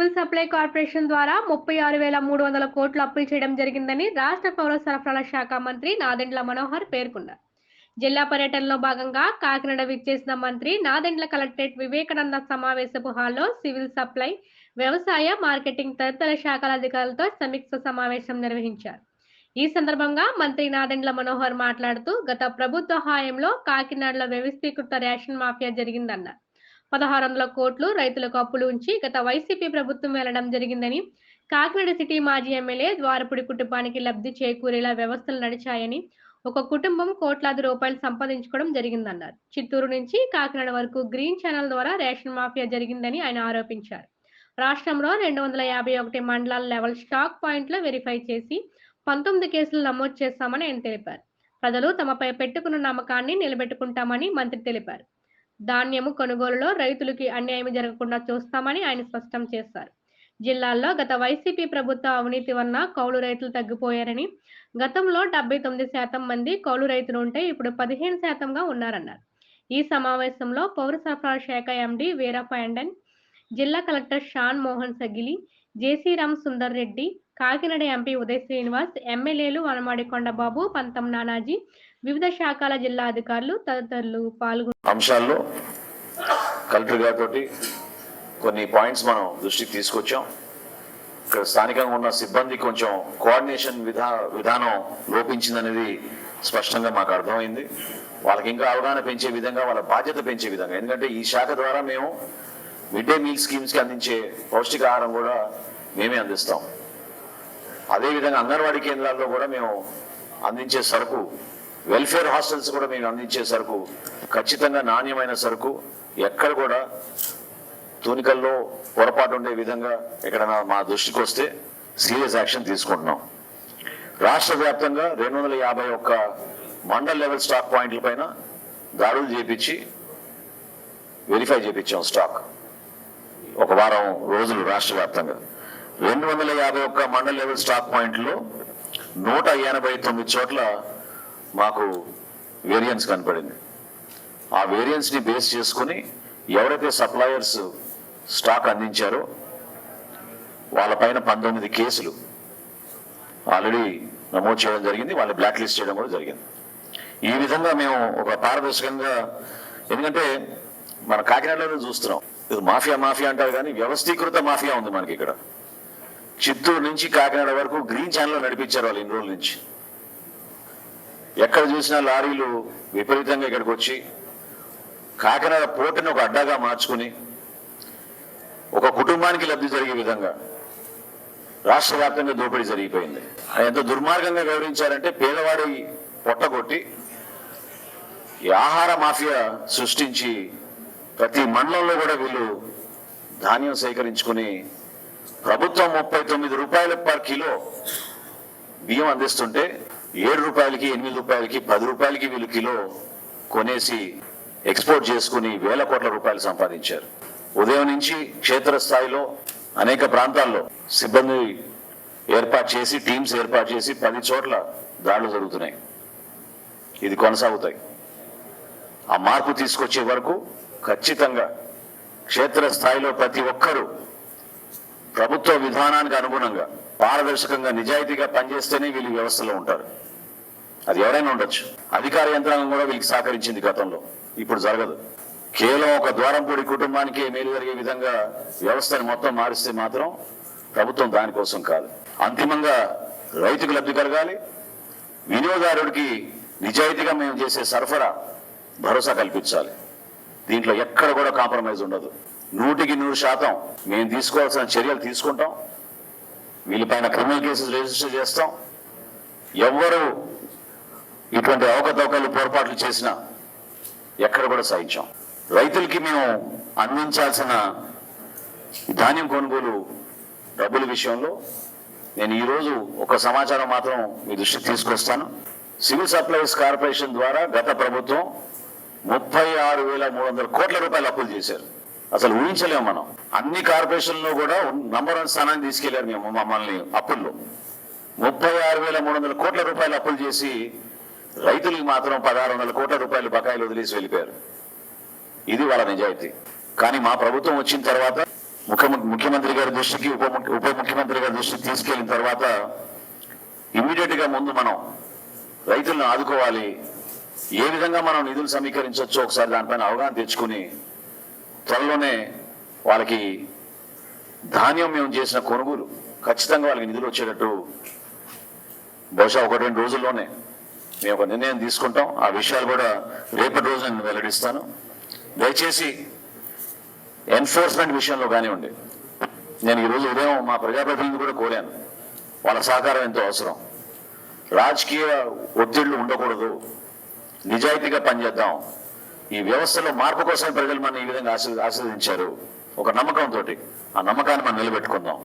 Civil supply corporation ద్వారా 36,300 కోట్లు అప్పులు చేయడం జరిగిందని రాష్ట్ర పౌర సరఫరాల శాఖ మంత్రి నాదెండ్ల మనోహర్ పేర్కొన్నారు. జిల్లా పర్యటనలో భాగంగా కాకినాడ విచ్చేసిన మంత్రి నాదెండ్ల కలెక్టరేట్ వివేకానంద సమావేశపు హాల్లో సివిల్ సప్లై, వ్యవసాయ, మార్కెటింగ్ తదితర శాఖల అధికారులతో సమీక్ష సమావేశం నిర్వహించారు. ఈ సందర్భంగా మంత్రి నాదెండ్ల మనోహర్ మాట్లాడుతూ గత ప్రభుత్వ హయాంలో కాకినాడలో వ్యవస్థీకృత రేషన్ మాఫియా జరిగిందన్నారు. 1,600 కోట్లు రైతులకు అప్పులు ఉంచి గత వైసీపీ ప్రభుత్వం వెళ్లడం జరిగిందని, కాకినాడ సిటీ మాజీ ఎమ్మెల్యే ద్వారపుడి కుటుంబానికి లబ్ధి చేకూరేలా వ్యవస్థలు నడిచాయని, ఒక కుటుంబం కోట్లాది రూపాయలు సంపాదించుకోవడం జరిగిందన్నారు. చిత్తూరు నుంచి కాకినాడ వరకు గ్రీన్ ఛానల్ ద్వారా రేషన్ మాఫియా జరిగిందని ఆయన ఆరోపించారు. రాష్ట్రంలో 251 మండలాల లెవెల్ స్టాక్ పాయింట్లు వెరిఫై చేసి 19 కేసులు నమోదు చేశామని ఆయన తెలిపారు. ప్రజలు తమపై పెట్టుకున్న నమ్మకాన్ని నిలబెట్టుకుంటామని మంత్రి తెలిపారు. ధాన్యము కొనుగోలులో రైతులకి అన్యాయం జరగకుండా చూస్తామని ఆయన స్పష్టం చేశారు. జిల్లాల్లో గత వైసీపీ ప్రభుత్వ అవినీతి వలన కౌలు రైతులు తగ్గిపోయారని, గతంలో 79% మంది కౌలు రైతులు ఉంటే ఇప్పుడు 15%గా ఉన్నారన్నారు. ఈ సమావేశంలో పౌర సరఫరాల శాఖ ఎండీ వీరప్ప ఎండన్, జిల్లా కలెక్టర్ షాన్ మోహన్ సగిలి, జేసీ రామ్ సుందర్ రెడ్డి, కాకినాడ ఎంపీ ఉదయ్ శ్రీనివాస్, ఎమ్మెల్యేలు వనమాడి కొండబాబు, పంతం నానాజీ, వివిధ శాఖల జిల్లా అధికారులు తదితరులు పాల్గొన్నారు. అంశాల్లో కలెక్టర్ గారితో కొన్ని పాయింట్స్ మనం దృష్టికి తీసుకొచ్చాం. ఇక్కడ స్థానికంగా ఉన్న సిబ్బంది కొంచెం కోఆర్డినేషన్ విధానం లోపించిందనేది స్పష్టంగా మాకు అర్థమైంది. వాళ్ళకి ఇంకా అవగాహన పెంచే విధంగా, వాళ్ళ బాధ్యత పెంచే విధంగా, ఎందుకంటే ఈ శాఖ ద్వారా మేము మిడ్ డే మీల్ స్కీమ్స్కి అందించే పౌష్టికాహారం కూడా మేమే అందిస్తాం. అదేవిధంగా అంగన్వాడీ కేంద్రాల్లో కూడా మేము అందించే సరుకు, వెల్ఫేర్ హాస్టల్స్ కూడా మేము అందించే సరుకు ఖచ్చితంగా నాణ్యమైన సరుకు, ఎక్కడ కూడా తూనికల్లో పొరపాటు ఉండే విధంగా ఎక్కడైనా మా దృష్టికి వస్తే సీరియస్ యాక్షన్ తీసుకుంటున్నాం. రాష్ట్ర వ్యాప్తంగా 251 మండల్ లెవెల్ స్టాక్ పాయింట్ల పైన దాడులు చేపించి వెరిఫై చేపించాం. స్టాక్ ఒక వారం రోజులు రాష్ట్ర వ్యాప్తంగా 251 మండల్ లెవెల్ స్టాక్ పాయింట్లో 189 చోట్ల మాకు వేరియన్స్ కనపడింది. ఆ వేరియన్స్ ని బేస్ చేసుకుని ఎవరైతే సప్లయర్స్ స్టాక్ అందించారో వాళ్ళపైన 19 కేసులు ఆల్రెడీ నమోదు చేయడం జరిగింది. వాళ్ళని బ్లాక్ లిస్ట్ చేయడం కూడా జరిగింది. ఈ విధంగా మేము ఒక పారదర్శకంగా, ఎందుకంటే మన కాకినాడలో చూస్తున్నాం, ఇది మాఫియా మాఫియా అంటారు కానీ వ్యవస్థీకృత మాఫియా ఉంది మనకి ఇక్కడ. చిత్తూరు నుంచి కాకినాడ వరకు గ్రీన్ ఛానల్ నడిపించారు వాళ్ళు ఇన్ని రోజుల నుంచి. ఎక్కడ చూసినా లారీలు విపరీతంగా ఇక్కడికి వచ్చి కాకినాడ పోర్టుని ఒక అడ్డాగా మార్చుకుని ఒక కుటుంబానికి లబ్ధి జరిగే విధంగా రాష్ట్ర వ్యాప్తంగా దోపిడీ జరిగిపోయింది. ఎంత దుర్మార్గంగా వివరించారంటే పేదవాడి పొట్టగొట్టి ఈ ఆహార మాఫియా సృష్టించి ప్రతి మండలంలో కూడా వీళ్ళు ధాన్యం సేకరించుకుని ప్రభుత్వం 39 రూపాయలు పర్ కిలో బియ్యం అందిస్తుంటే 7 రూపాయలకి, 8 రూపాయలకి, 10 రూపాయలకి వీళ్ళు కిలో కొనేసి ఎక్స్పోర్ట్ చేసుకుని వేల కోట్ల రూపాయలు సంపాదించారు. ఉదయం నుంచి క్షేత్రస్థాయిలో అనేక ప్రాంతాల్లో సిబ్బంది ఏర్పాటు చేసి, టీమ్స్ ఏర్పాటు చేసి 10 చోట్ల దాడులు జరుగుతున్నాయి. ఇది కొనసాగుతాయి. ఆ మార్పు తీసుకొచ్చే వరకు ఖచ్చితంగా క్షేత్రస్థాయిలో ప్రతి ఒక్కరూ ప్రభుత్వ విధానానికి అనుగుణంగా పారదర్శకంగా నిజాయితీగా పనిచేస్తేనే వీళ్ళు వ్యవస్థలో ఉంటారు. అది ఎవరైనా ఉండొచ్చు. అధికార యంత్రాంగం కూడా వీళ్ళకి సహకరించింది గతంలో, ఇప్పుడు జరగదు. కేవలం ఒక ద్వారంపూడి కుటుంబానికి మేలు జరిగే విధంగా వ్యవస్థను మొత్తం మారిస్తే మాత్రం ప్రభుత్వం దానికోసం కాదు. అంతిమంగా రైతుకు లబ్ధి కలగాలి, వినియోగదారుడికి నిజాయితీగా మేము చేసే సరఫరా భరోసా కల్పించాలి. దీంట్లో ఎక్కడ కూడా కాంప్రమైజ్ ఉండదు. 100% మేము తీసుకోవాల్సిన చర్యలు తీసుకుంటాం. వీళ్ళపైన క్రిమినల్ కేసెస్ రిజిస్టర్ చేస్తాం. ఎవరు ఇటువంటి అవకతవకలు పొరపాట్లు చేసినా ఎక్కడ కూడా సహించాం. రైతులకి మేము అందించాల్సిన ధాన్యం కొనుగోలు డబ్బుల విషయంలో నేను ఈరోజు ఒక సమాచారం మాత్రం మీ దృష్టికి తీసుకొస్తాను. సివిల్ సప్లైస్ కార్పొరేషన్ ద్వారా గత ప్రభుత్వం 36,300 కోట్ల రూపాయలు అప్పులు చేశారు. అసలు ఊహించలేము మనం. అన్ని కార్పొరేషన్లో కూడా నంబర్ 1 స్థానాన్ని తీసుకెళ్లారు మేము మమ్మల్ని అప్పుల్లో. 36,300 కోట్ల రూపాయలు అప్పులు చేసి రైతులకు మాత్రం 1,600 కోట్ల రూపాయలు బకాయిలు వదిలేసి వెళ్ళిపోయారు. ఇది వాళ్ళ నిజాయితీ. కానీ మా ప్రభుత్వం వచ్చిన తర్వాత ముఖ్యమంత్రి గారి దృష్టికి ఉప ముఖ్యమంత్రి గారి దృష్టికి తీసుకెళ్లిన తర్వాత ఇమ్మీడియట్ గా ముందు మనం రైతులను ఆదుకోవాలి, ఏ విధంగా మనం నిధులు సమీకరించవచ్చో ఒకసారి దానిపైన అవగాహన తెచ్చుకుని త్వరలోనే వాళ్ళకి ధాన్యం మేము చేసిన కొనుగోలు ఖచ్చితంగా వాళ్ళకి నిధులు వచ్చేటట్టు బహుశా 1-2 రోజుల్లోనే మేము ఒక నిర్ణయం తీసుకుంటాం. ఆ విషయాలు కూడా రేపటి రోజు నేను వెల్లడిస్తాను. దయచేసి ఎన్ఫోర్స్మెంట్ విషయంలో కానివ్వండి, నేను ఈరోజు ఉదయం మా ప్రజాప్రతినిధులు కూడా కోరాను, వాళ్ళ సహకారం ఎంతో అవసరం. రాజకీయ ఒత్తిళ్లు ఉండకూడదు, నిజాయితీగా పనిచేద్దాం. ఈ వ్యవస్థలో మార్పు కోసం ప్రజలు మన ఈ విధంగా ఆశీర్వదించారు ఒక నమ్మకంతో. ఆ నమ్మకాన్ని మనం నిలబెట్టుకుందాం.